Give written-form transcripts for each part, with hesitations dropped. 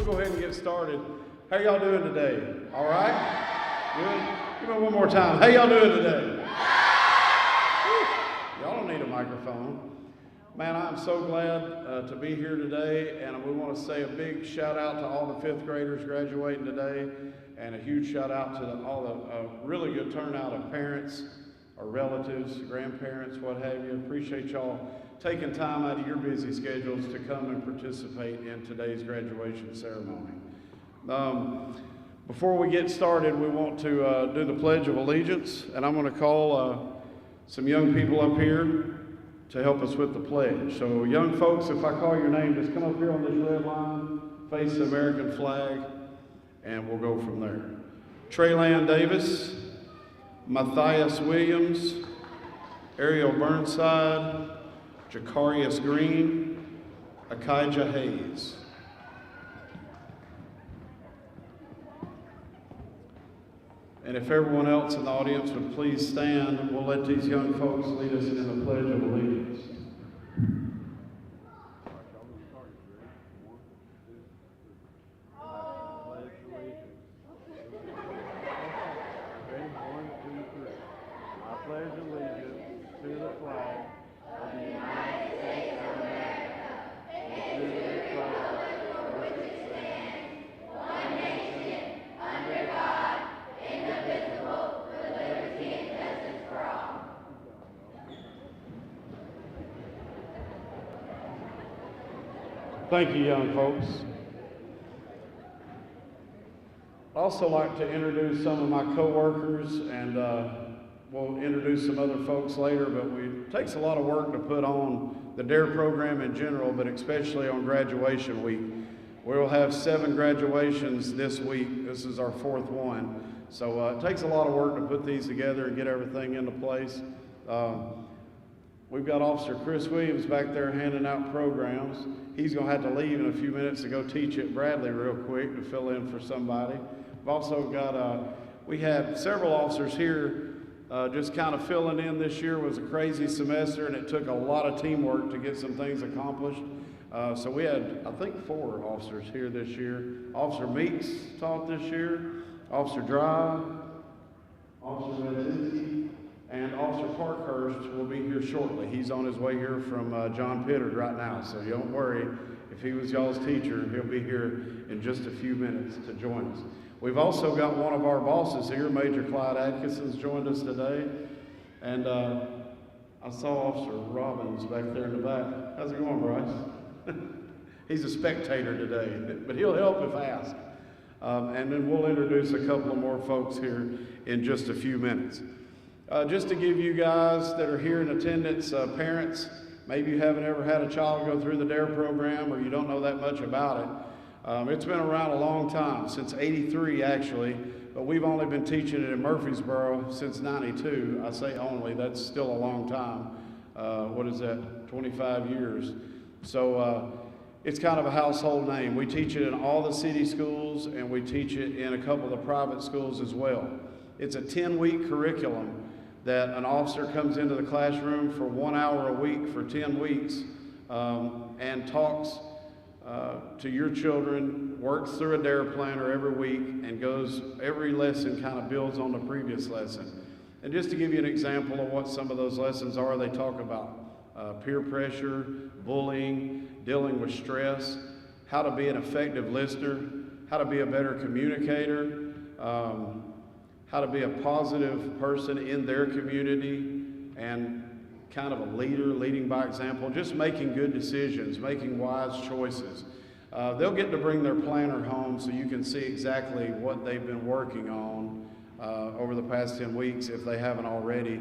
go ahead and get started. How y'all doing today? All right? Good? Give me one more time. How y'all doing today? Y'all don't need a microphone. Man, I'm so glad to be here today, and we want to say a big shout out to all the fifth graders graduating today, and a huge shout out to all the really good turnout of parents, or relatives, grandparents, what have you. Appreciate y'all taking time out of your busy schedules to come and participate in today's graduation ceremony. Before we get started, we want to do the Pledge of Allegiance, and I'm going to call some young people up here to help us with the pledge. So young folks, if I call your name, just come up here on this red line, face the American flag, and we'll go from there. Traylan Davis, Matthias Williams, Ariel Burnside, Jacarius Green, Akijah Hayes. And if everyone else in the audience would please stand, we'll let these young folks lead us in the Pledge of Allegiance. Thank you, young folks. I'd also like to introduce some of my co-workers, and we'll introduce some other folks later, but it takes a lot of work to put on the DARE program in general, but especially on graduation week. We'll have 7 graduations this week. This is our 4th one. So it takes a lot of work to put these together and get everything into place. We've got Officer Chris Williams back there handing out programs. He's going to have to leave in a few minutes to go teach at Bradley real quick to fill in for somebody. We've also got, we had several officers here just kind of filling in this year. It was a crazy semester, and it took a lot of teamwork to get some things accomplished. So we had, I think, 4 officers here this year. Officer Meeks taught this year, Officer Dry, Officer Medzinski, and Officer Parkhurst will be here shortly. He's on his way here from John Pittard right now, so you don't worry. If he was y'all's teacher, he'll be here in just a few minutes to join us. We've also got one of our bosses here, Major Clyde Atkinson's joined us today. And I saw Officer Robbins back there in the back. How's it going, Bryce? He's a spectator today, but he'll help if asked. And then we'll introduce a couple of more folks here in just a few minutes. Just to give you guys that are here in attendance, parents, maybe you haven't ever had a child go through the DARE program or you don't know that much about it. It's been around a long time, since '83 actually, but we've only been teaching it in Murfreesboro since '92. I say only, that's still a long time. What is that, 25 years. So it's kind of a household name. We teach it in all the city schools, and we teach it in a couple of the private schools as well. It's a 10-week curriculum that an officer comes into the classroom for 1 hour a week for 10 weeks and talks to your children, works through a DARE planner every week, and goes, every lesson kind of builds on the previous lesson. And just to give you an example of what some of those lessons are, they talk about peer pressure, bullying, dealing with stress, how to be an effective listener, how to be a better communicator, how to be a positive person in their community, and kind of a leader, leading by example, just making good decisions, making wise choices. They'll get to bring their planner home so you can see exactly what they've been working on over the past 10 weeks if they haven't already,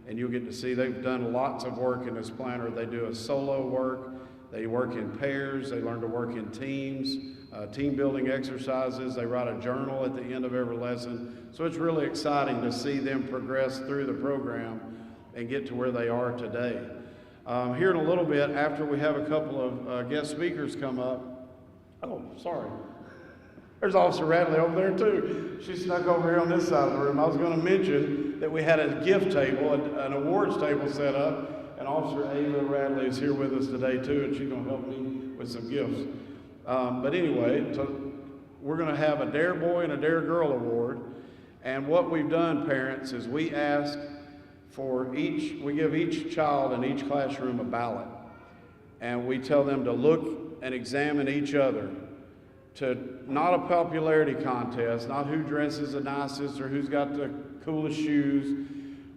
and you'll get to see they've done lots of work in this planner. They do a solo work, they work in pairs, they learn to work in teams, team building exercises, they write a journal at the end of every lesson. So it's really exciting to see them progress through the program and get to where they are today. Here in a little bit, after we have a couple of guest speakers come up, oh, sorry. There's Officer Radley over there too. She snuck over here on this side of the room. I was going to mention that we had a gift table, an awards table set up, and Officer Ava Radley is here with us today too, and she's going to help me with some gifts. But anyway, we're going to have a Dare Boy and a Dare Girl award. And what we've done, parents, is we ask we give each child in each classroom a ballot. And we tell them to look and examine each other, to not a popularity contest, not who dresses the nicest or who's got the coolest shoes.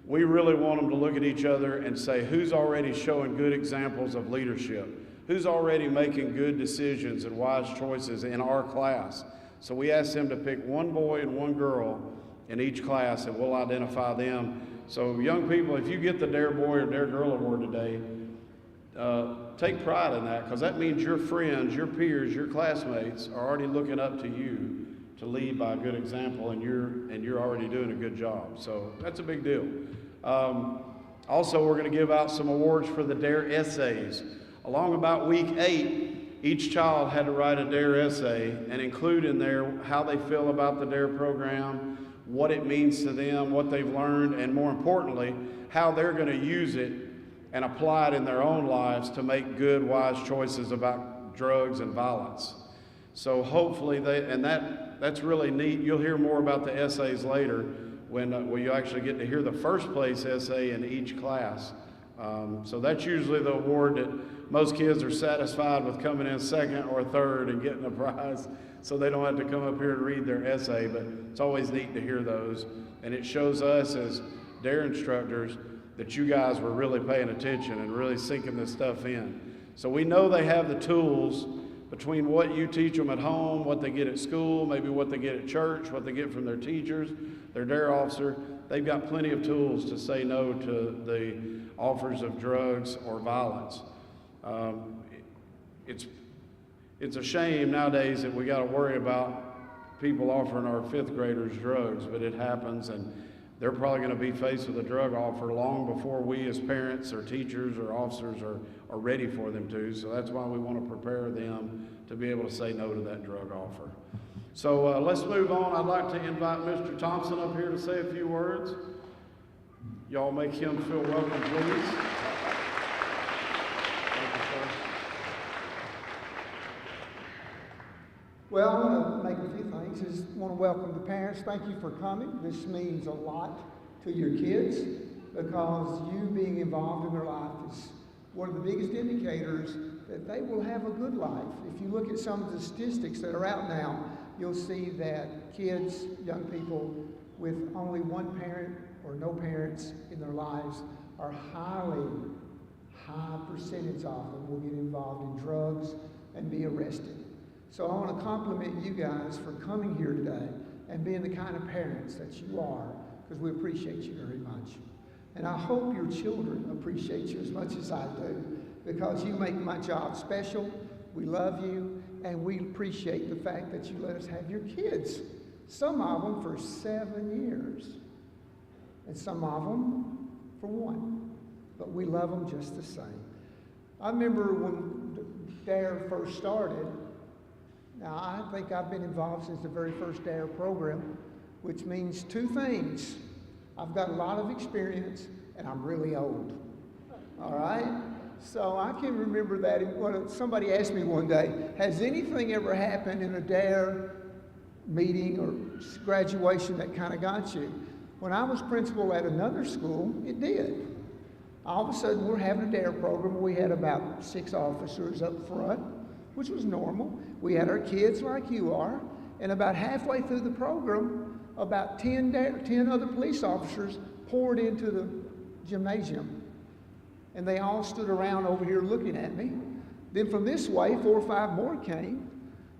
We really want them to look at each other and say, who's already showing good examples of leadership? Who's already making good decisions and wise choices in our class? So we ask them to pick one boy and one girl in each class, and we'll identify them. So young people, if you get the Dare Boy or Dare Girl award today, take pride in that, because that means your friends, your peers, your classmates are already looking up to you to lead by a good example, and you're already doing a good job. So that's a big deal. Also, we're going to give out some awards for the Dare essays. Along about week 8, each child had to write a Dare essay and include in there how they feel about the Dare program, what it means to them, what they've learned, and more importantly, how they're going to use it and apply it in their own lives to make good, wise choices about drugs and violence. So hopefully that's really neat. You'll hear more about the essays later when you actually get to hear the first place essay in each class. So that's usually the award that most kids are satisfied with, coming in second or third and getting a prize, so they don't have to come up here and read their essay. But it's always neat to hear those, and it shows us as Dare instructors that you guys were really paying attention and really sinking this stuff in. So we know they have the tools between what you teach them at home, what they get at school, maybe what they get at church, what they get from their teachers, their Dare officer. They've got plenty of tools to say no to the offers of drugs or violence. It's a shame nowadays that we got to worry about people offering our 5th graders drugs, but it happens, and they're probably going to be faced with a drug offer long before we as parents or teachers or officers are ready for them to. So that's why we want to prepare them to be able to say no to that drug offer. So let's move on. I'd like to invite Mr. Thompson up here to say a few words. Y'all make him feel welcome, please. Thank you, sir. Well, I want to make a few things. I just want to welcome the parents. Thank you for coming. This means a lot to your kids, because you being involved in their life is one of the biggest indicators that they will have a good life. If you look at some of the statistics that are out now, you'll see that kids, young people with only one parent or no parents in their lives are high percentage of them will get involved in drugs and be arrested. So I want to compliment you guys for coming here today and being the kind of parents that you are, because we appreciate you very much. And I hope your children appreciate you as much as I do, because you make my job special. We love you, and we appreciate the fact that you let us have your kids. Some of them for 7 years, and some of them for 1. But we love them just the same. I remember when Dare first started. Now, I think I've been involved since the very first Dare program, which means 2 things. I've got a lot of experience, and I'm really old. All right? So I can remember that when somebody asked me one day, has anything ever happened in a Dare meeting or graduation that kind of got you? When I was principal at another school, it did. All of a sudden, we're having a Dare program. We had about 6 officers up front, which was normal. We had our kids like you are, and about halfway through the program, about 10 other police officers poured into the gymnasium. And they all stood around over here looking at me. Then from this way, 4 or 5 more came.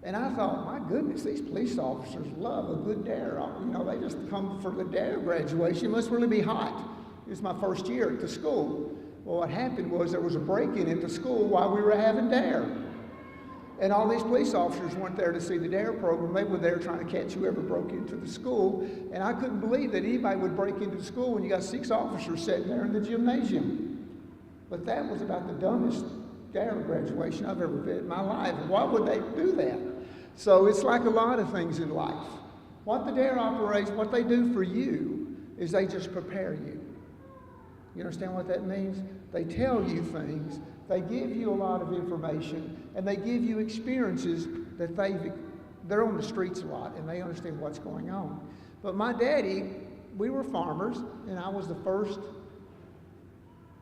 And I thought, my goodness, these police officers love a good Dare. You know, they just come for the Dare graduation. It must really be hot. It was my first year at the school. Well, what happened was there was a break-in at the school while we were having Dare. And all these police officers weren't there to see the Dare program. They were there trying to catch whoever broke into the school. And I couldn't believe that anybody would break into the school when you got 6 officers sitting there in the gymnasium. But that was about the dumbest Dare graduation I've ever been in my life. Why would they do that? So it's like a lot of things in life. What the Dare operates, what they do for you is they just prepare you. You understand what that means? They tell you things, they give you a lot of information, and they give you experiences that they've they're on the streets a lot and they understand what's going on. But my daddy, we were farmers, and I was the first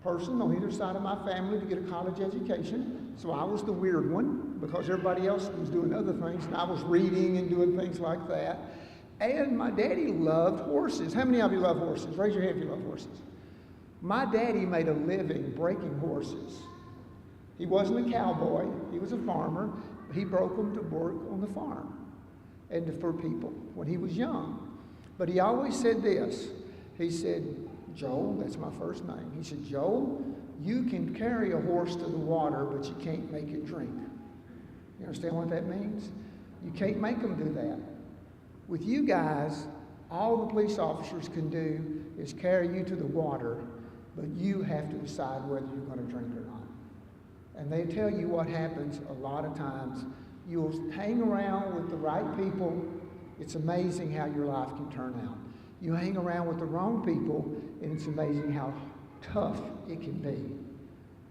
person on either side of my family to get a college education. So I was the weird one because everybody else was doing other things, and I was reading and doing things like that. And my daddy loved horses. How many of you love horses? Raise your hand if you love horses. My daddy made a living breaking horses. He wasn't a cowboy. He was a farmer. He broke them to work on the farm and for people when he was young. But he always said this. He said, Joel, that's my first name. He said, Joel, you can carry a horse to the water, but you can't make it drink. You understand what that means? You can't make them do that. With you guys, all the police officers can do is carry you to the water, but you have to decide whether you're going to drink or not. And they tell you what happens a lot of times. You'll hang around with the right people. It's amazing how your life can turn out. You hang around with the wrong people, and it's amazing how tough it can be.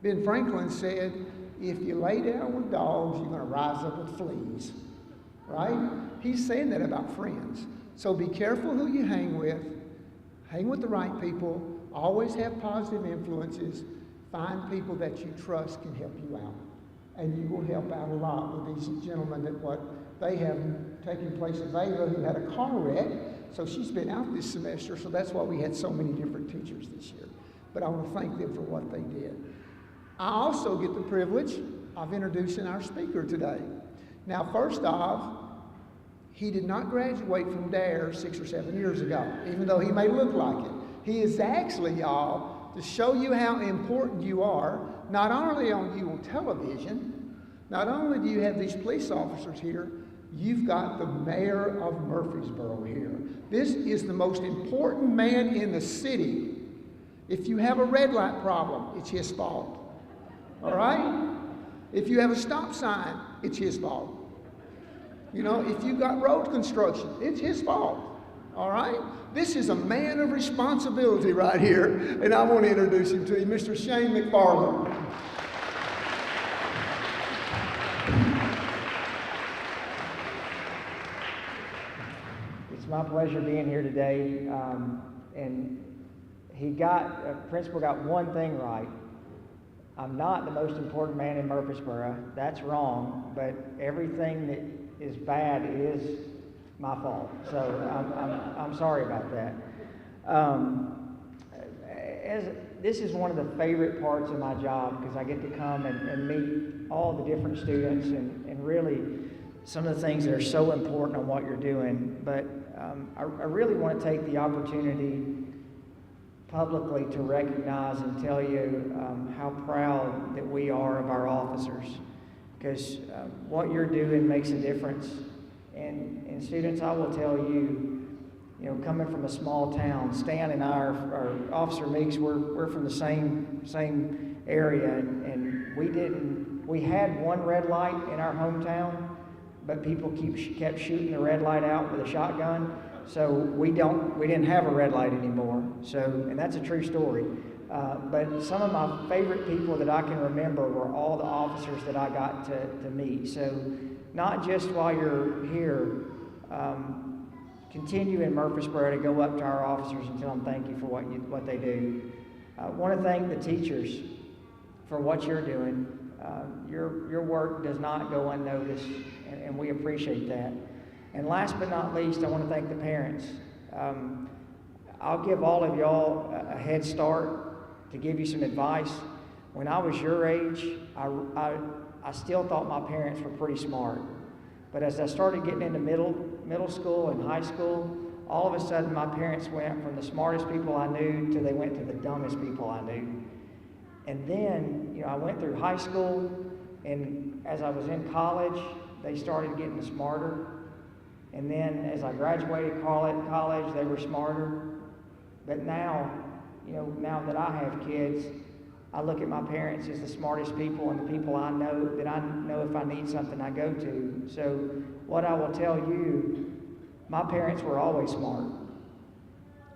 Ben Franklin said, if you lay down with dogs, you're going to rise up with fleas. Right? He's saying that about friends. So be careful who you hang with. Hang with the right people. Always have positive influences. Find people that you trust can help you out. And you will help out a lot with these gentlemen that what they have taken place in Ava, who had a car wreck. So she's been out this semester, so that's why we had so many different teachers this year. But I want to thank them for what they did. I also get the privilege of introducing our speaker today. Now, first off, he did not graduate from DARE 6 or 7 years ago, even though he may look like it. He is actually, y'all, to show you how important you are, not only on you on television, not only do you have these police officers here, you've got the mayor of Murfreesboro here. This is the most important man in the city. If you have a red light problem, it's his fault. All right? If you have a stop sign, it's his fault. You know, if you got road construction, it's his fault. All right? This is a man of responsibility right here, and I want to introduce him to you, Mr. Shane McFarland. It's my pleasure being here today, and Principal got one thing right. I'm not the most important man in Murfreesboro. That's wrong, but everything that is bad is my fault. So I'm sorry about that. This is one of the favorite parts of my job because I get to come and meet all the different students and really some of the things that are so important on what you're doing. But I really want to take the opportunity publicly to recognize and tell you how proud that we are of our officers, because what you're doing makes a difference. And students, I will tell you, coming from a small town, Stan and our Officer Meeks, we're from the same area, and we had one red light in our hometown, but people kept shooting the red light out with a shotgun. So we didn't have a red light anymore. So, and that's a true story. But some of my favorite people that I can remember were all the officers that I got to meet. So not just while you're here, continue in Murfreesboro to go up to our officers and tell them thank you for what they do. I want to thank the teachers for what you're doing. Your work does not go unnoticed, and we appreciate that. And last but not least, I want to thank the parents. I'll give all of y'all a head start to give you some advice. When I was your age, I still thought my parents were pretty smart. But as I started getting into middle school and high school, all of a sudden my parents went from the smartest people I knew to they went to the dumbest people I knew. And then, I went through high school, and as I was in college, they started getting smarter. And then as I graduated college, they were smarter. But now, now that I have kids, I look at my parents as the smartest people and the people I know that I know if I need something I go to. So what I will tell you, my parents were always smart.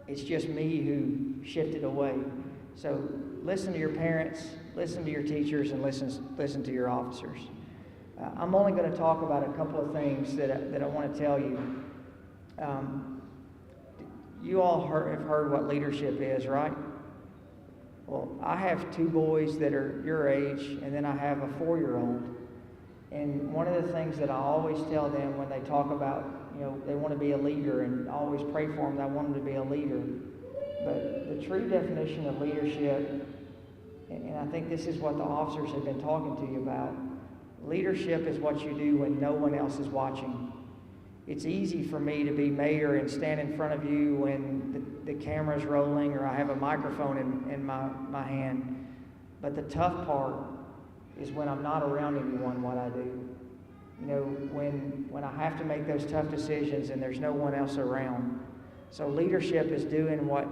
It's just me who shifted away. So listen to your parents, listen to your teachers, and listen to your officers. I'm only going to talk about a couple of things that I want to tell you. You all have heard what leadership is, right? Well, I have 2 boys that are your age, and then I have a 4-year-old. And one of the things that I always tell them when they talk about, they want to be a leader, and I always pray for them that I want them to be a leader. But the true definition of leadership, and I think this is what the officers have been talking to you about, leadership is what you do when no one else is watching. It's easy for me to be mayor and stand in front of you when the camera's rolling or I have a microphone in my hand. But the tough part is when I'm not around anyone, what I do. When I have to make those tough decisions and there's no one else around. So leadership is doing what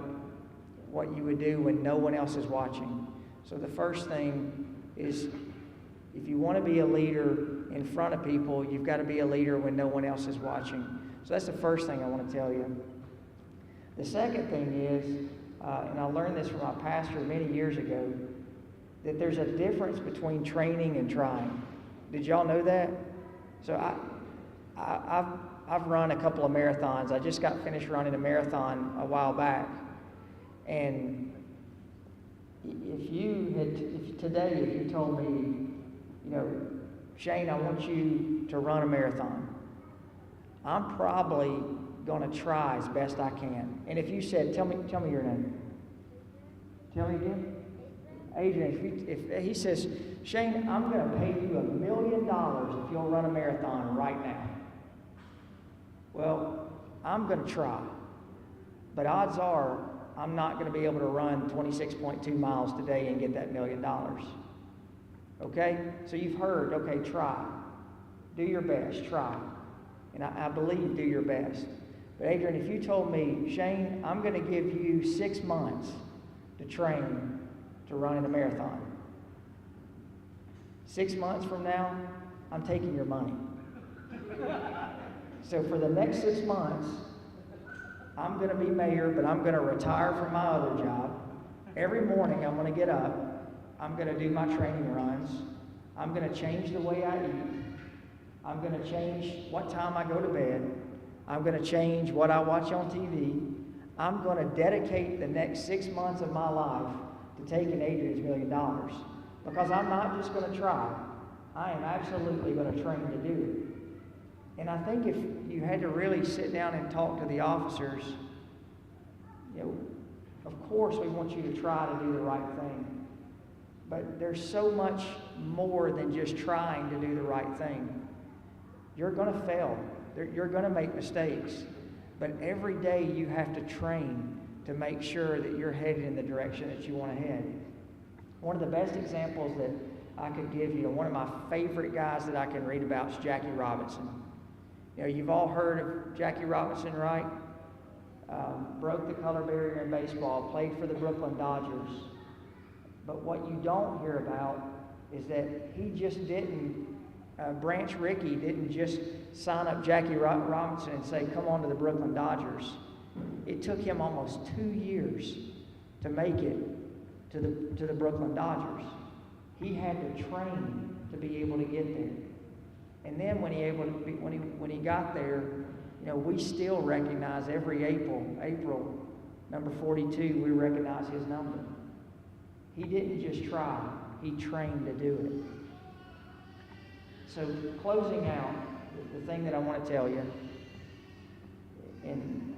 you would do when no one else is watching. So the first thing is, if you want to be a leader in front of people, you've got to be a leader when no one else is watching. So that's the first thing I want to tell you. The second thing is, and I learned this from my pastor many years ago, that there's a difference between training and trying. Did y'all know that? So I've run a couple of marathons. I just got finished running a marathon a while back. And if you told me, Shane, I want you to run a marathon, I'm probably going to try as best I can. And if you said, tell me your name. Tell me again. Adrian, if he says, Shane, I'm going to pay you $1 million if you'll run a marathon right now. Well, I'm going to try. But odds are, I'm not going to be able to run 26.2 miles today and get that $1 million. Okay? So you've heard, okay, try. Do your best, try. And I believe do your best. But Adrian, if you told me, Shane, I'm going to give you 6 months to train to run in a marathon. 6 months from now, I'm taking your money. So for the next 6 months, I'm going to be mayor, but I'm going to retire from my other job. Every morning I'm going to get up. I'm going to do my training runs. I'm going to change the way I eat. I'm going to change what time I go to bed. I'm going to change what I watch on TV. I'm going to dedicate the next 6 months of my life to taking Adrian's $1 million. Because I'm not just going to try. I am absolutely going to train to do it. And I think if you had to really sit down and talk to the officers, of course we want you to try to do the right thing. But there's so much more than just trying to do the right thing. You're going to fail. You're going to make mistakes. But every day you have to train to make sure that you're headed in the direction that you want to head. One of the best examples that I could give you, one of my favorite guys that I can read about is Jackie Robinson. You've all heard of Jackie Robinson, right? Broke the color barrier in baseball, played for the Brooklyn Dodgers. But what you don't hear about is that he just didn't, Branch Rickey didn't just sign up Jackie Robinson and say, come on to the Brooklyn Dodgers. It took him almost 2 years to make it to the Brooklyn Dodgers. He had to train to be able to get there. And then when he got there, we still recognize every April, number 42, we recognize his number. He didn't just try, he trained to do it. So closing out, the thing that I want to tell you, and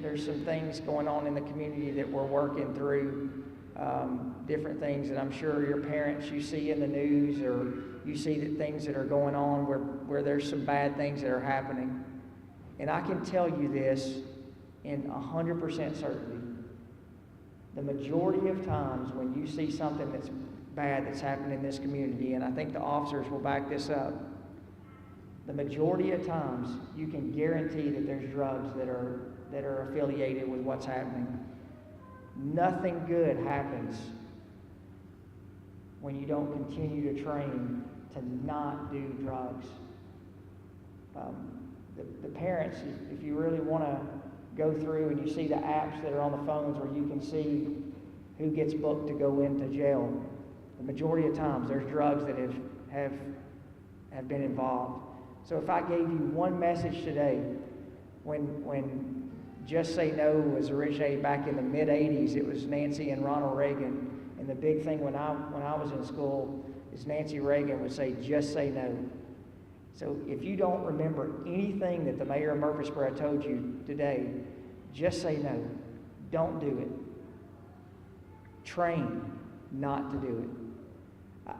there's some things going on in the community that we're working through, different things that I'm sure your parents, you see in the news, or you see that things that are going on where there's some bad things that are happening. And I can tell you this in 100% certainty. The majority of times when you see something that's bad that's happened in this community, and I think the officers will back this up, the majority of times you can guarantee that there's drugs that are affiliated with what's happening. Nothing good happens when you don't continue to train to not do drugs. The parents, if you really want to go through and you see the apps that are on the phones where you can see who gets booked to go into jail, the majority of times there's drugs that have been involved. So if I gave you one message today, when Just Say No was originated back in the mid-'80s, it was Nancy and Ronald Reagan. And the big thing when I was in school is Nancy Reagan would say, just say no. So if you don't remember anything that the mayor of Murfreesboro told you today, just say no. Don't do it. Train not to do it.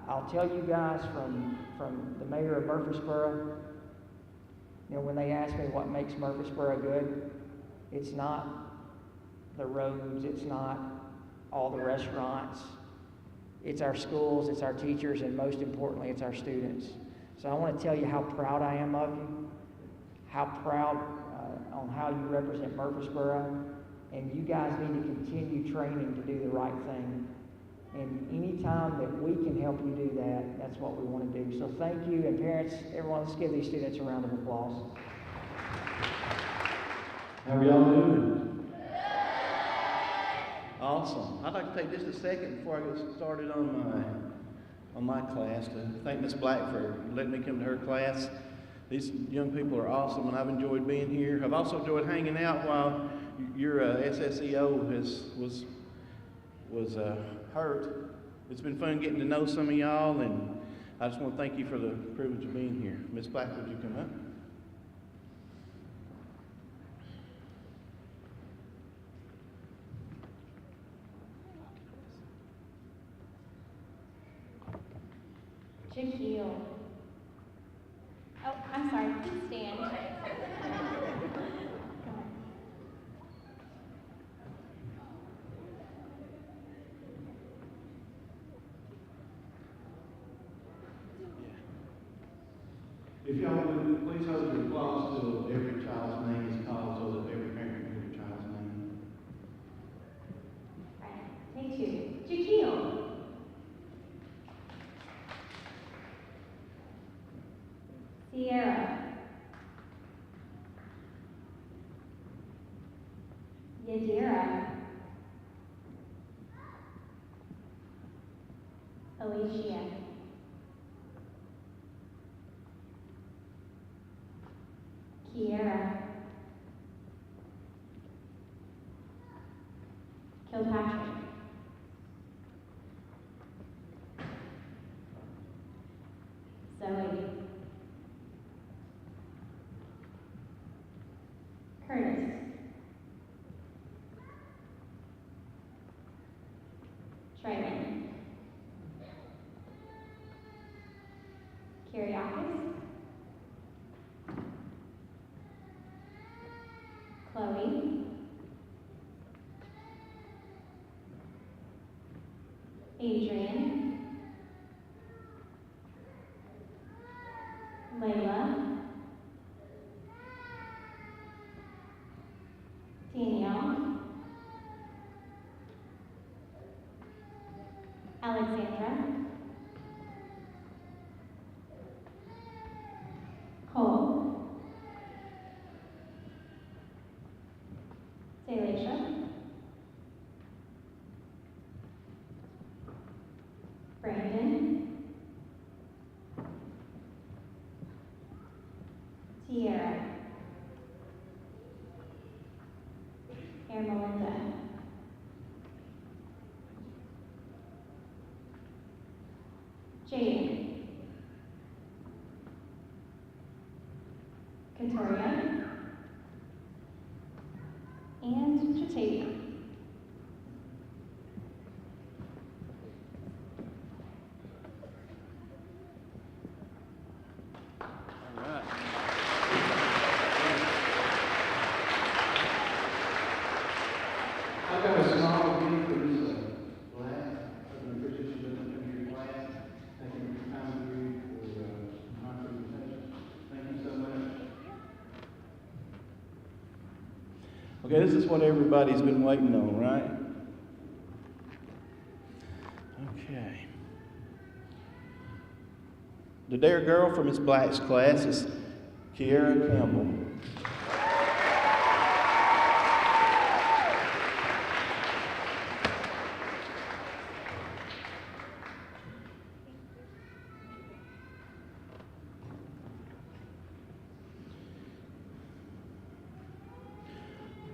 I'll tell you guys from the mayor of Murfreesboro, when they ask me what makes Murfreesboro good, it's not the roads, it's not all the restaurants, it's our schools, it's our teachers, and most importantly, it's our students. So I want to tell you how proud I am of you, how proud on how you represent Murfreesboro, and you guys need to continue training to do the right thing. And anytime that we can help you do that, that's what we want to do. So thank you, and parents, everyone, let's give these students a round of applause. How are y'all doing? Awesome. I'd like to take just a second before I get started on my class to thank Miss Black for letting me come to her class. These young people are awesome, and I've enjoyed being here. I've also enjoyed hanging out while your SSEO was hurt. It's been fun getting to know some of y'all, and I just want to thank you for the privilege of being here. Miss Black, would you come up? Shaquille. Oh, I'm sorry. Please stand. Come on. If y'all would please hold your applause till every child's name is called so that every parent can hear your child's name. All right. Take two. Shaquille. Sierra. Yadira. Alicia. Kiera. Kilpatrick. Zoe. Curtis. Trayvon. Kyriakis. Chloe. Adrian. Layla. Danielle. Alexandra. Cole. Salisha. Brandon. Tierra. And Melinda. Jaden. Katoria. And Jatavia. All right. I've got a small gift for Miss Black. I appreciate you doing that in your class. Thank you for your time for my presentation. Thank you so much. Okay, this is what everybody's been waiting on, right? Okay. The Dare Girl from Miss Black's class is Kiera Campbell.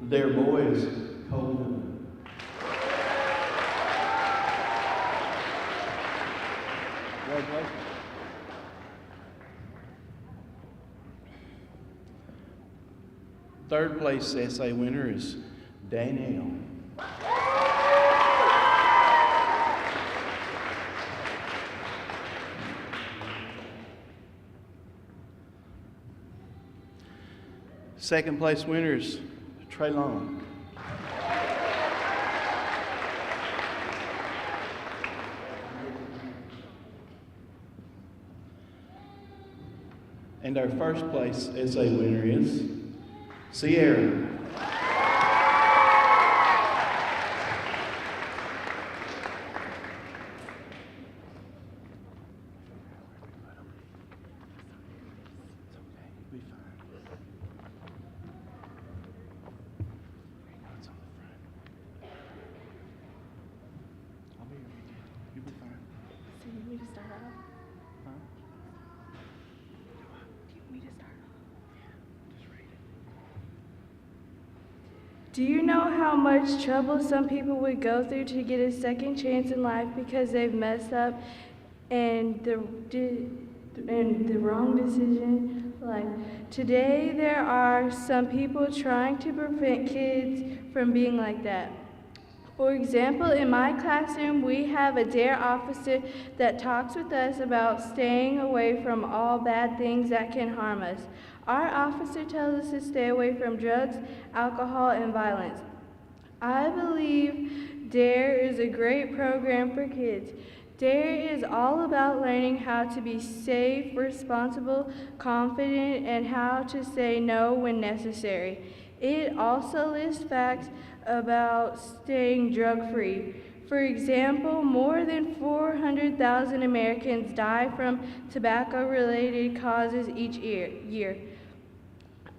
Their boys, Coleman. Congratulations. Third place essay winner is Danielle. Second place winner is Traylon. And our first place essay winner is Sierra. Do you know how much trouble some people would go through to get a second chance in life because they've messed up and the wrong decision? Like today, there are some people trying to prevent kids from being like that. For example, in my classroom, we have a DARE officer that talks with us about staying away from all bad things that can harm us. Our officer tells us to stay away from drugs, alcohol, and violence. I believe DARE is a great program for kids. DARE is all about learning how to be safe, responsible, confident, and how to say no when necessary. It also lists facts about staying drug-free. For example, more than 400,000 Americans die from tobacco-related causes each year.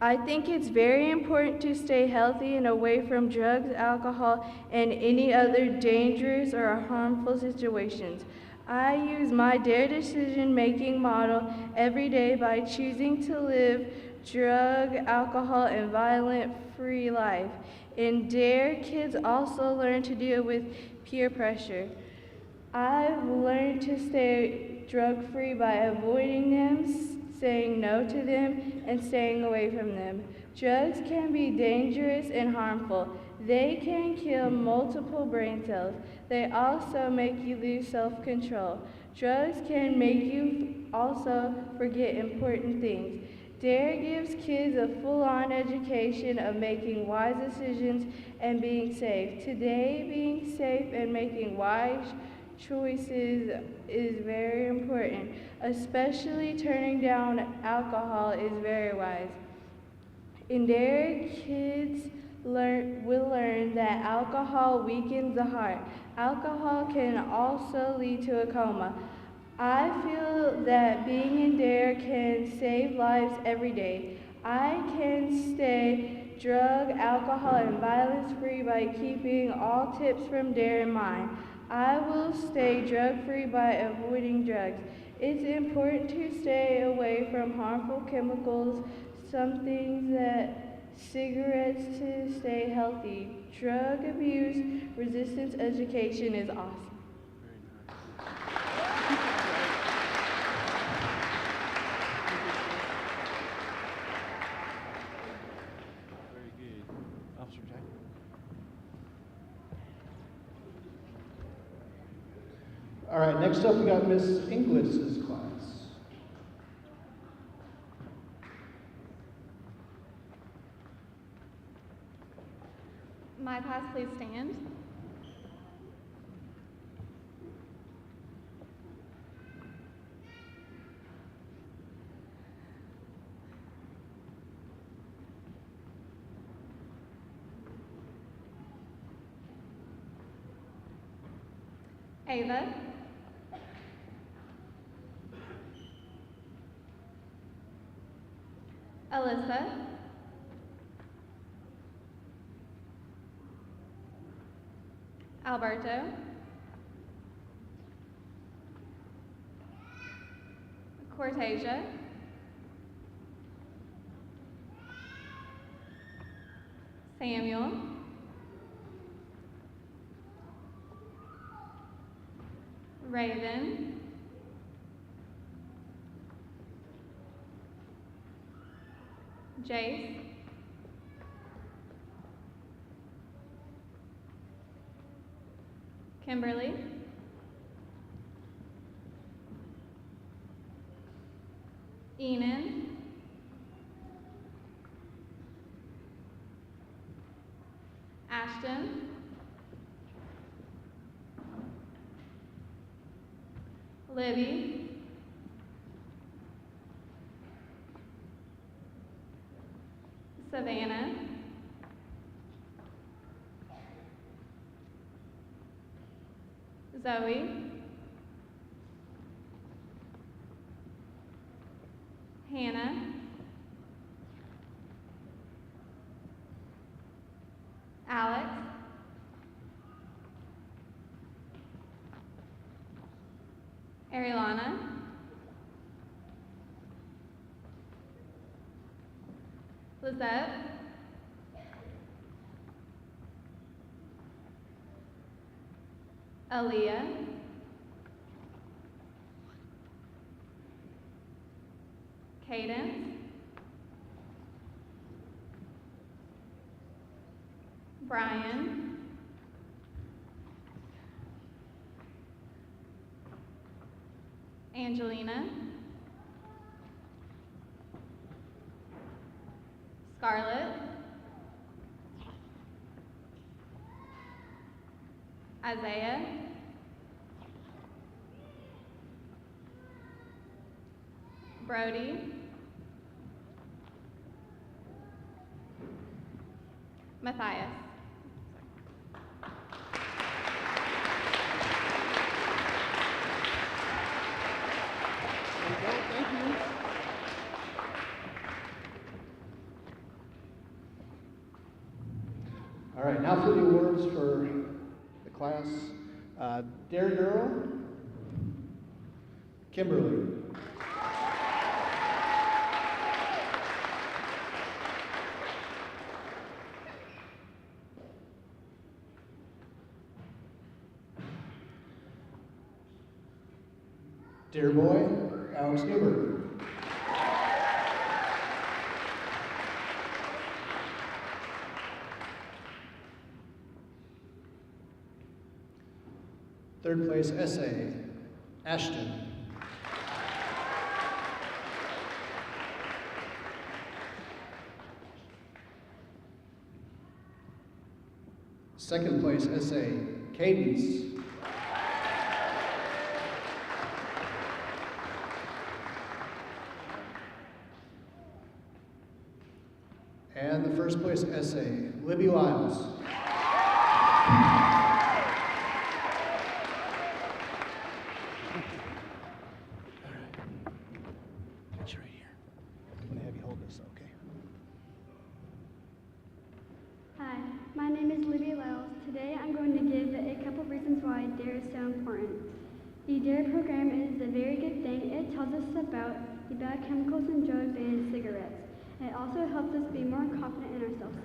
I think it's very important to stay healthy and away from drugs, alcohol, and any other dangerous or harmful situations. I use my DARE decision-making model every day by choosing to live drug, alcohol, and violent-free life. In DARE, kids also learn to deal with peer pressure. I've learned to stay drug-free by avoiding them, saying no to them, and staying away from them. Drugs can be dangerous and harmful. They can kill multiple brain cells. They also make you lose self-control. Drugs can make you also forget important things. DARE gives kids a full-on education of making wise decisions and being safe. Today, being safe and making wise choices is very important, especially turning down alcohol is very wise. In DARE, kids will learn that alcohol weakens the heart. Alcohol can also lead to a coma. I feel that being in DARE can save lives every day. I can stay drug, alcohol, and violence-free by keeping all tips from DARE in mind. I will stay drug-free by avoiding drugs. It's important to stay away from harmful chemicals, some things that cigarettes to stay healthy. Drug abuse resistance education is awesome. Very good. Officer Jack. All right, next up we got Miss Inglis's class. My class, please stand. Ava. Alyssa. Alberto. Cortasia. Samuel, Raven, Jace, Kimberly, Enon, Ashton, Libby, Savannah, Zoe, Hannah, Alex, Arielana, Lizette, Aaliyah, Cadence, Brian, Angelina, Scarlett, Isaiah, Brody, Matthias. Thank you. All right, now for the awards for the class. Dare Girl, Kimberly. Dare Boy, Alex Newberg. Third place essay, Ashton. Second place essay, Cadence. And the first place essay, Libby Lyles. Hi, my name is Libby Lyles. Today I'm going to give a couple reasons why DARE is so important. The DARE program is a very good thing. It tells us about the bad chemicals in drugs and cigarettes. It also helps us be more confident in ourselves.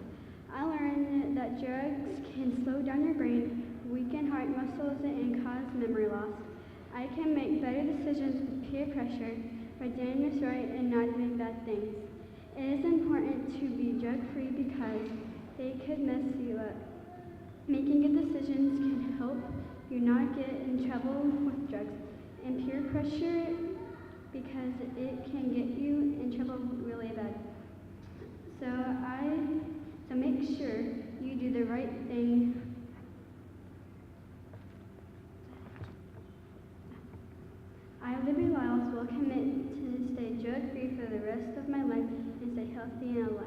I learned that drugs can slow down your brain, weaken heart muscles, and cause memory loss. I can make better decisions with peer pressure by doing what's right and not doing bad things. It is important to be drug-free because they could mess you up. Making good decisions can help you not get in trouble with drugs. And peer pressure, because it can get you in trouble really bad. So make sure you do the right thing. I, Libby Lyles, will commit to stay drug-free for the rest of my life and stay healthy and alive.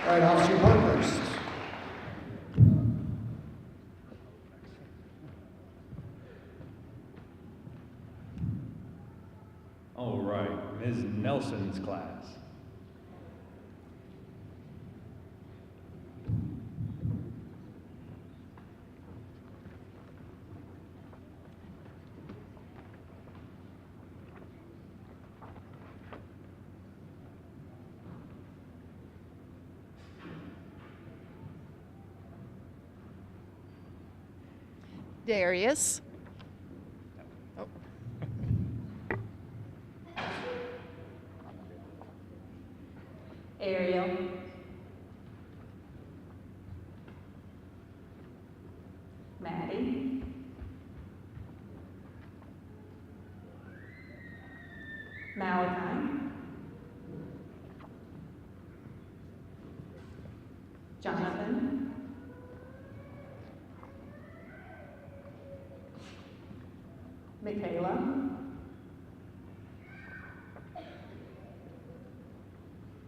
All right, Officer Parkhurst. All right, Ms. Nelson's class. Darius. Oh. Ariel. Maddie. Malachi. Jonathan. Michaela.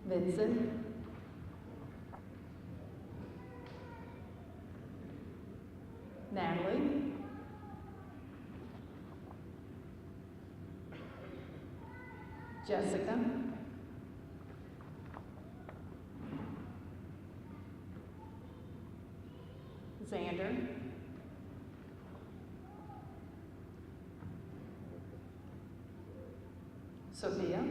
Vincent. Natalie. Jessica. Xander. Sophia.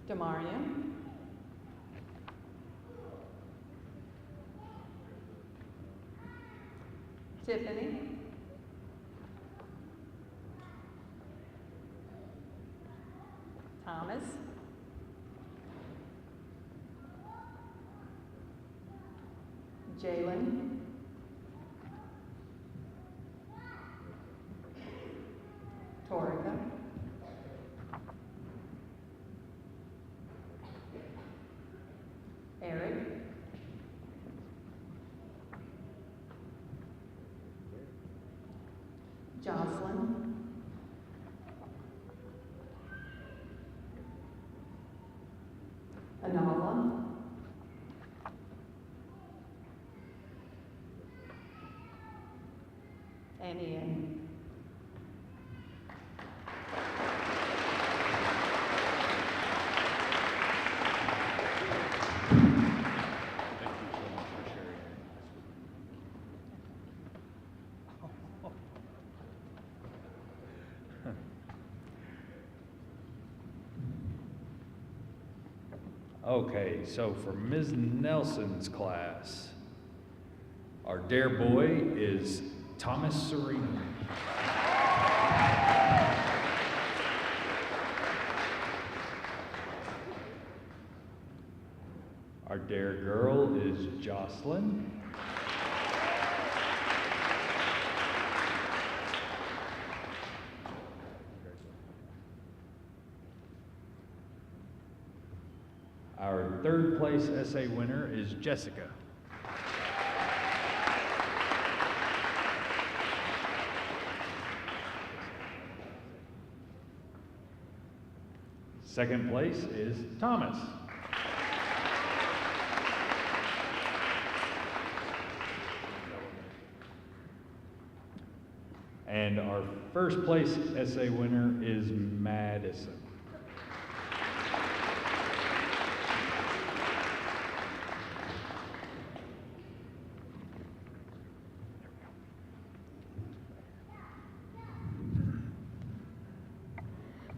Demaria. Tiffany. Thomas. Jalen. Torica. Eric. Jocelyn. Anala. And Ian. Okay, so for Ms. Nelson's class, our dare boy is Thomas Sereno. Our dare girl is Jocelyn. Our third place essay winner is Jessica. Second place is Thomas. And our first place essay winner is Madison.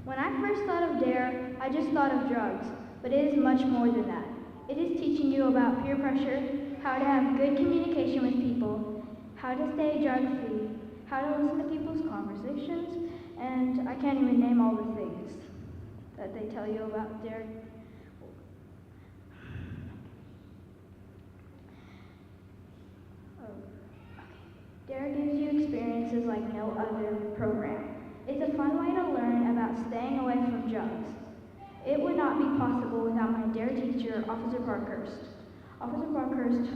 When I first thought of DARE, I just thought of drugs, but it is much more than that. It is teaching you about peer pressure, how to have good communication with people, how to stay drug-free, how to listen to people's conversations, and I can't even name all the things that they tell you about DARE. DARE gives you experiences like no other program. It's a fun way to learn about staying away from drugs. It would not be possible without my DARE teacher, Officer Parkhurst. Officer Parkhurst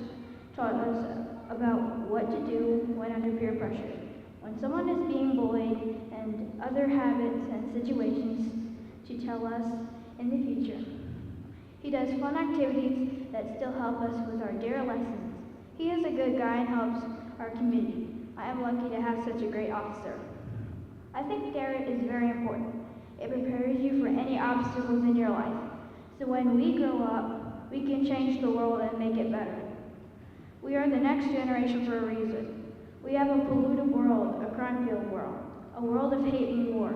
taught us about what to do when under peer pressure, when someone is being bullied, and other habits and situations to tell us in the future. He does fun activities that still help us with our DARE lessons. He is a good guy and helps our community. I am lucky to have such a great officer. I think DARE is very important. It prepares you for any obstacles in your life. So when we grow up, we can change the world and make it better. We are the next generation for a reason. We have a polluted world, a crime-filled world, a world of hate and war,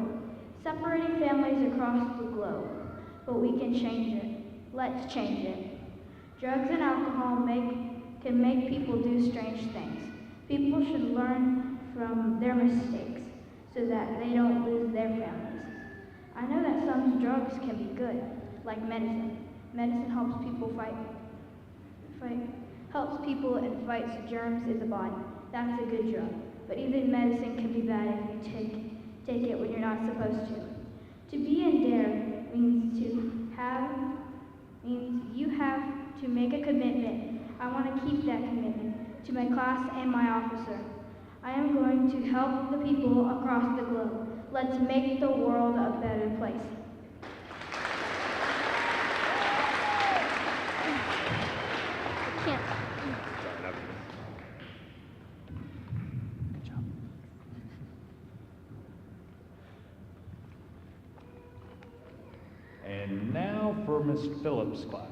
separating families across the globe. But we can change it. Let's change it. Drugs and alcohol can make people do strange things. People should learn from their mistakes so that they don't lose their families. I know that some drugs can be good, like medicine. Medicine helps people helps people and fights germs in the body. That's a good drug. But even medicine can be bad if you take it when you're not supposed to. To be in DARE means you have to make a commitment. I want to keep that commitment to my class and my officer. I am going to help the people across the globe. Let's make the world a better place. And now for Miss Phillips' class.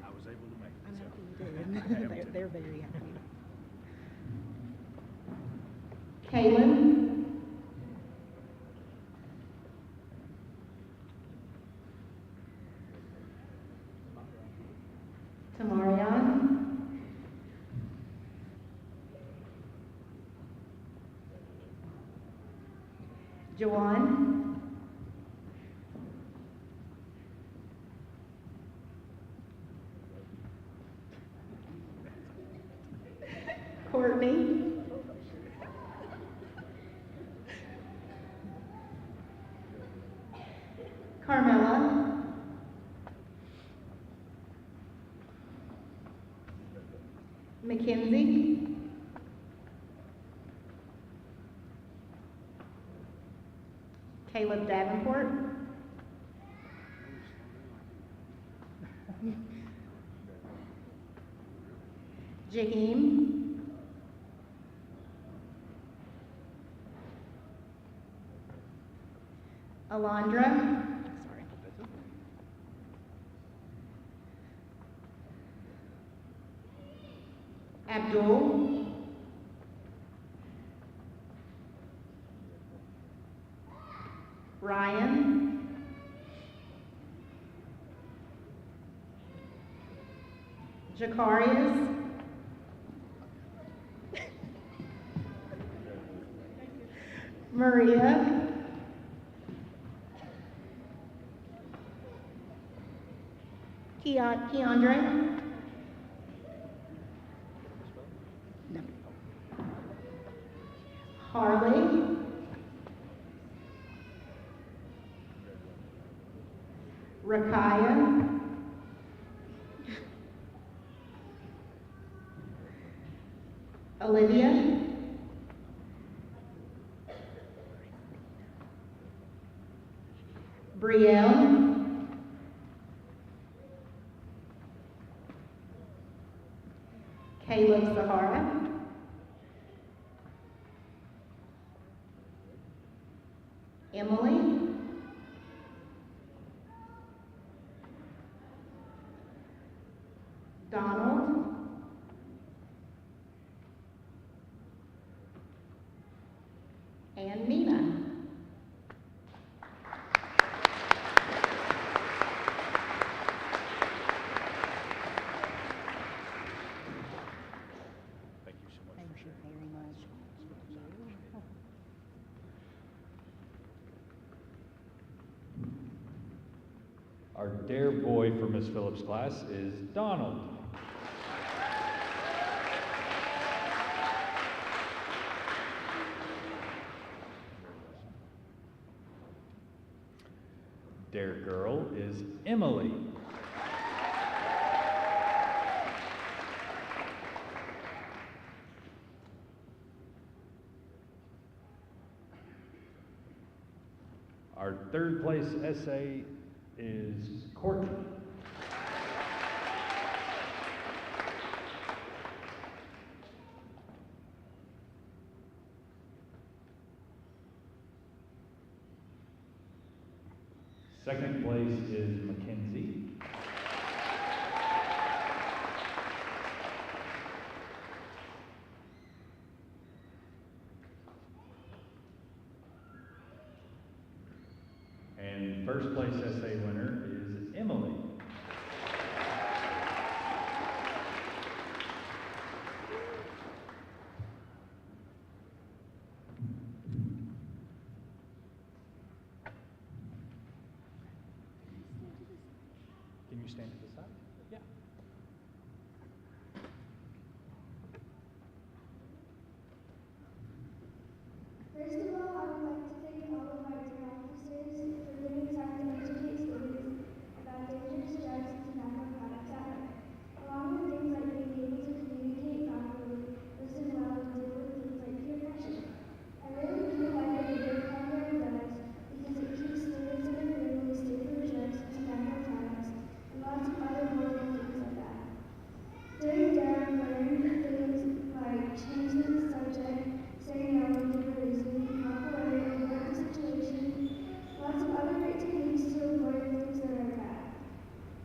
I was able to make it. I'm happy you did. They're very happy. Kaylin, Tamarion, Jawan, Courtney, Carmela, Mackenzie, Caleb Davenport, Jaheim, Alondra, Sorry. Abdul, Ryan, Jacarius, Maria, Keandre, No. Harley, Rakaya, Olivia, Brielle, Caleb Sahara, Emily, Donald, and Mina. Thank you so much. Thank you very much. Our dare boy for Miss Phillips' class is Donald. Dare girl is Emily. Our third place essay is Courtney. Second place is Mackenzie. And first place essay winner is Emily. Can you stand to the side? Yeah. First of all, I would like to thank all of our dear officers for giving time to educate students about dangerous drugs and tobacco products at work, along with things like being able to communicate properly, listen well, and deal with things like peer pressure. I really do like what the DARE program does because it keeps students and their families safe from drugs and tobacco products and lots of other wonderful things like that. During DARE, I learned things like changing the subject, saying no when given a reason, walk away, avoid the situation, lots of other great techniques to avoid things that are bad.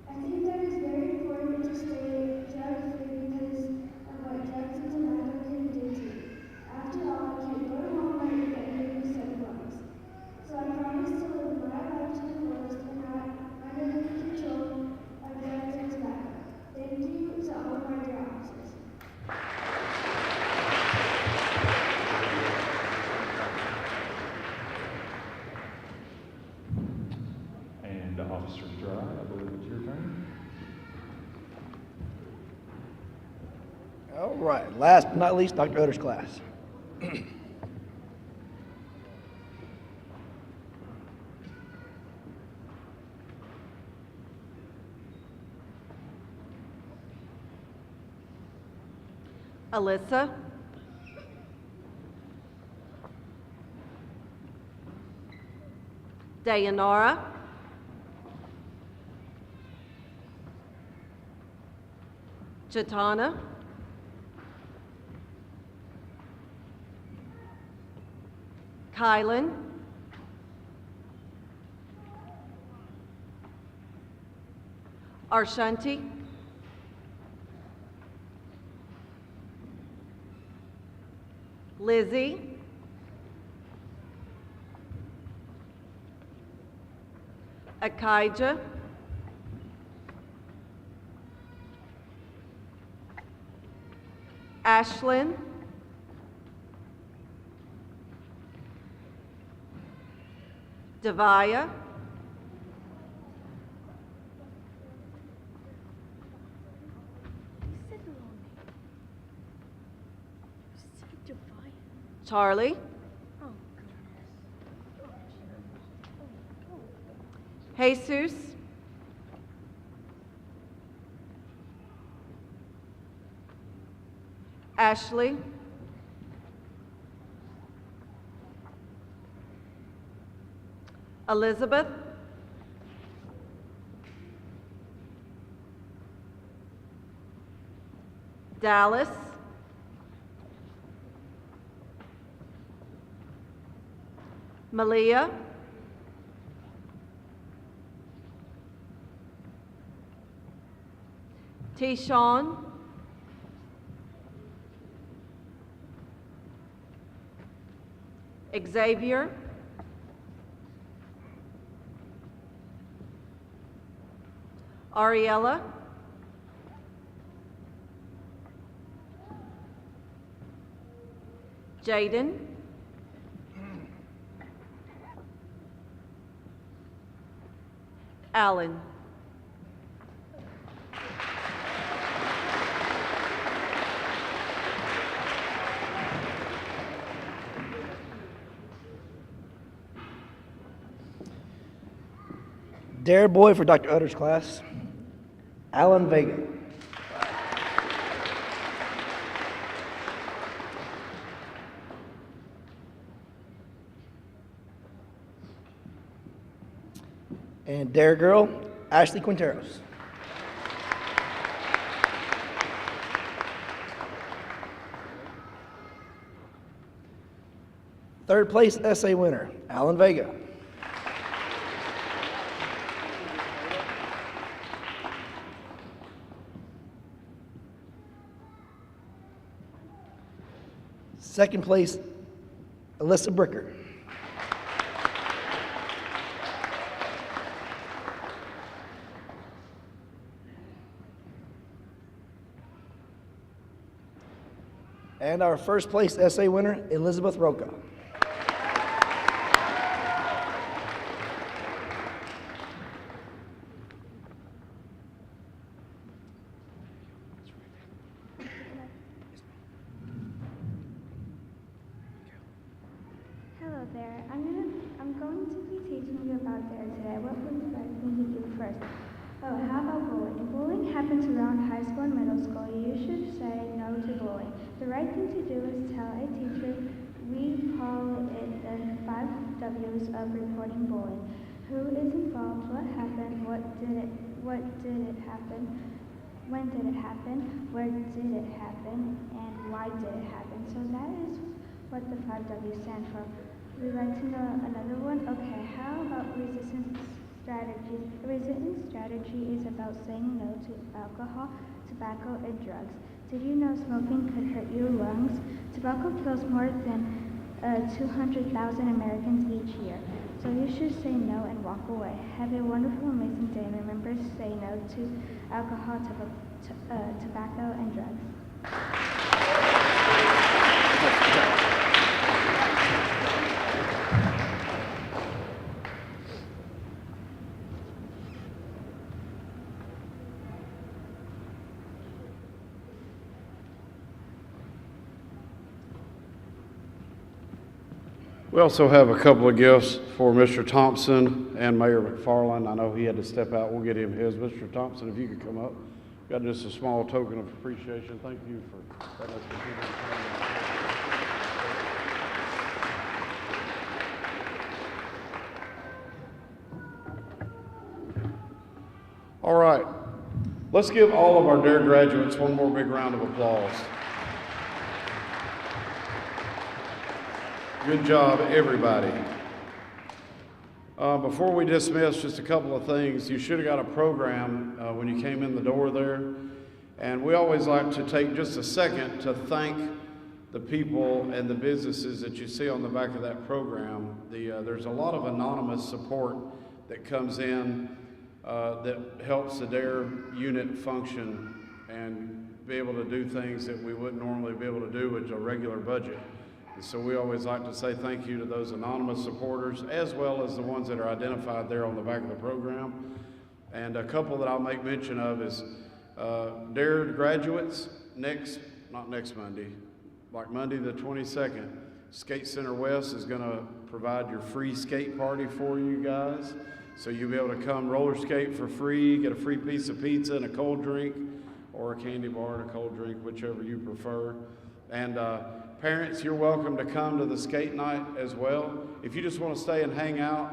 I think that it's very important to stay drug-free because of what drugs and tobacco can do to you. After all, you can't go to Walmart and get maybe $7. So I promise to live my life to the fullest and not under the control of drugs and tobacco. Thank you to all of our dear officers. And Officer Dry, I believe it's your turn. All right, last but not least, Dr. Utter's class. Alyssa, Dayanara, Jatana, Kylan, Arshanti, Lizzie, Akaija, Ashlyn, Devaya, Charlie, Jesus, Ashley, Elizabeth, Dallas, Malia, T-Shawn, Xavier, Ariella, Jaden, Alan. Dare boy for Dr. Utter's class, Alan Vega. And Dare girl, Ashley Quinteros. Third place essay winner, Alan Vega. Second place, Alyssa Bricker. And our first place essay winner, Elizabeth Roca. Hello there. I'm going to be teaching you about DARE today. What would you like me to do first? Oh, how about bullying? Bullying happens around high school and middle school. You should say no to bullying. The right thing to do is tell a teacher. We call it the 5 W's of reporting bullying. Who is involved? What happened? What did it happen? When did it happen? Where did it happen? And why did it happen? So that is what the 5 W's stand for. Would you like to know another one? Okay, how about resistance strategies? A resistance strategy is about saying no to alcohol, tobacco, and drugs. Did you know smoking could hurt your lungs? Tobacco kills more than 200,000 Americans each year. So you should say no and walk away. Have a wonderful, amazing day, and remember to say no to alcohol, tobacco, and drugs. We also have a couple of gifts for Mr. Thompson and Mayor McFarland. I know he had to step out. We'll get him his. Mr. Thompson, if you could come up. Got just a small token of appreciation. Thank you for letting us continue to All right. Let's give all of our DARE graduates one more big round of applause. Good job, everybody. Before we dismiss, just a couple of things. You should have got a program when you came in the door there. And we always like to take just a second to thank the people and the businesses that you see on the back of that program. There's a lot of anonymous support that comes in that helps the DARE unit function and be able to do things that we wouldn't normally be able to do with a regular budget. So we always like to say thank you to those anonymous supporters, as well as the ones that are identified there on the back of the program. And a couple that I'll make mention of is DARE graduates, not next Monday, like Monday the 22nd, Skate Center West is gonna provide your free skate party for you guys. So you'll be able to come roller skate for free, get a free piece of pizza and a cold drink, or a candy bar and a cold drink, whichever you prefer. And parents, you're welcome to come to the skate night as well. If you just want to stay and hang out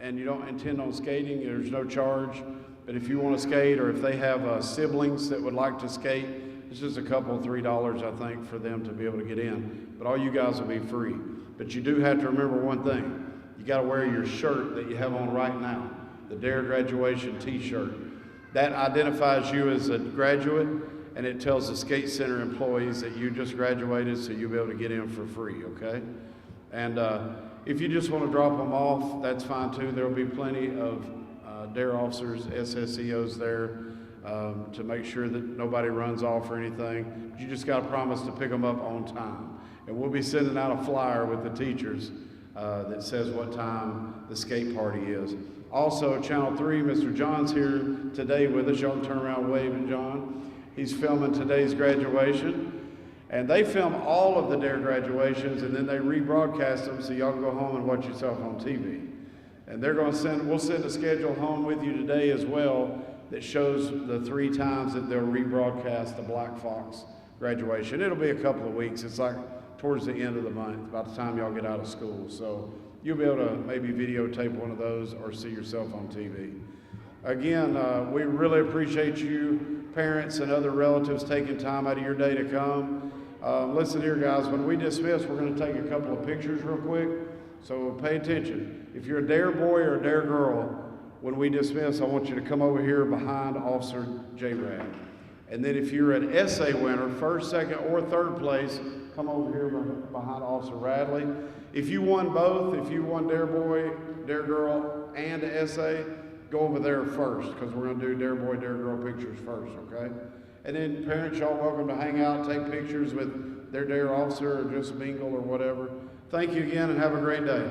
and you don't intend on skating, there's no charge. But if you want to skate, or if they have siblings that would like to skate, it's just a couple, $3, I think, for them to be able to get in. But all you guys will be free. But you do have to remember one thing. You got to wear your shirt that you have on right now, the DARE graduation t-shirt. That identifies you as a graduate, and it tells the Skate Center employees that you just graduated, so you'll be able to get in for free, okay? And if you just want to drop them off, that's fine too. There will be plenty of DARE officers, SSEOs there to make sure that nobody runs off or anything. You just got to promise to pick them up on time. And we'll be sending out a flyer with the teachers that says what time the skate party is. Also, Channel 3, Mr. John's here today with us. Y'all can turn around and wave at John. He's filming today's graduation. And they film all of the DARE graduations, and then they rebroadcast them so y'all can go home and watch yourself on TV. And they're going to we'll send a schedule home with you today as well that shows the 3 times that they'll rebroadcast the Black Fox graduation. It'll be a couple of weeks. It's like towards the end of the month, about the time y'all get out of school. So you'll be able to maybe videotape one of those or see yourself on TV. Again, we really appreciate you, parents and other relatives, taking time out of your day to come. Listen here, guys, when we dismiss, we're going to take a couple of pictures real quick, so pay attention. If you're a DARE boy or a DARE girl, when we dismiss, I want you to come over here behind Officer J-Rad. And then if you're an essay winner, first, second, or third place, come over here behind Officer Radley. If you won both, if you won DARE boy, DARE girl, and essay, go over there first, because we're going to do DARE boy, DARE girl pictures first, okay? And then parents, y'all welcome to hang out, take pictures with their DARE officer or just mingle or whatever. Thank you again and have a great day.